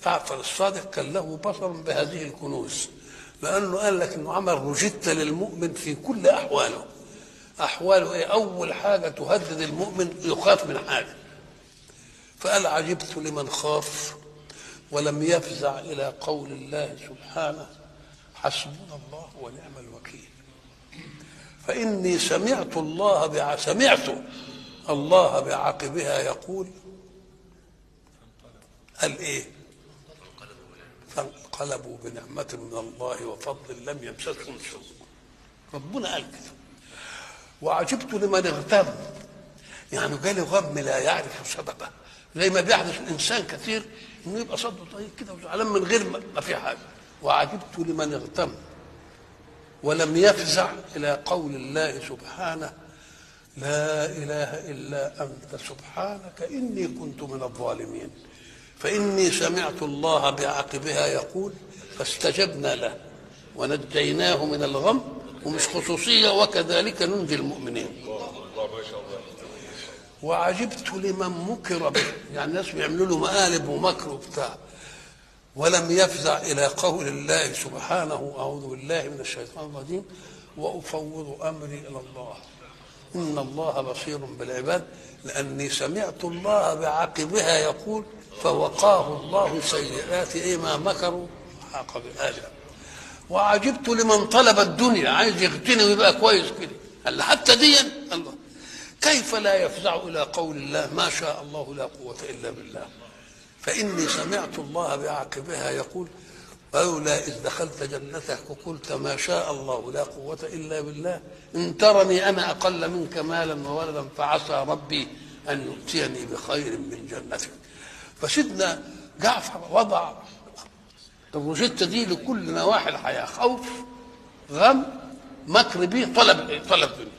جعفر الصادق كان له بصر بهذه الكنوز، لأنه قال لك إنه عمل روجيتا للمؤمن في كل أحواله. أحواله إيه؟ أول حاجة تهدد المؤمن، يخاف من حاجة، فقال عجبت لمن خاف ولم يفزع إلى قول الله سبحانه حسبنا الله ونعم الوكيل. فإني سمعت الله بعقبها يقول، قال إيه؟ فانقلبوا بنعمة من الله وفضل لم يمسسهم سوء. ربنا قال كده. وعجبت لمن اغتم، يعني جالي غم لا يعرف سببه، زي ما بيحدث الانسان كثير انه يبقى صدره طيب كده وزعلان من غير ما في حاجه. وعجبت لمن اغتم ولم يفزع الى قول الله سبحانه لا اله الا انت سبحانك اني كنت من الظالمين. فاني سمعت الله بعقبها يقول فاستجبنا له ونجيناه من الغم، ومش خصوصيه وكذلك ننجي المؤمنين. وعجبت لمن مكر به، يعني الناس بيعملوا له مقالب ومكر وبتاع، ولم يفزع الى قول الله سبحانه اعوذ بالله من الشيطان الرجيم وافوض امري الى الله ان الله بصير بالعباد. لاني سمعت الله بعقبها يقول فوقاه الله سيئات ما مكروا حاق بآله. وعجبت لمن طلب الدنيا، عايز يغتني ويبقى كويس كده، قال حتى دي الله كيف لا يفزع الى قول الله ما شاء الله لا قوه الا بالله. فاني سمعت الله بعقبها يقول لولا اذ دخلت جنتك وقلت ما شاء الله لا قوه الا بالله ان ترني انا اقل منك مالا وولدا فعسى ربي ان يؤتيني بخير من جنتك. فسيدنا جعفر وضع الروجيتا دي لكل نواحي الحياه، خوف، غم، مكر به، طلب دنيا.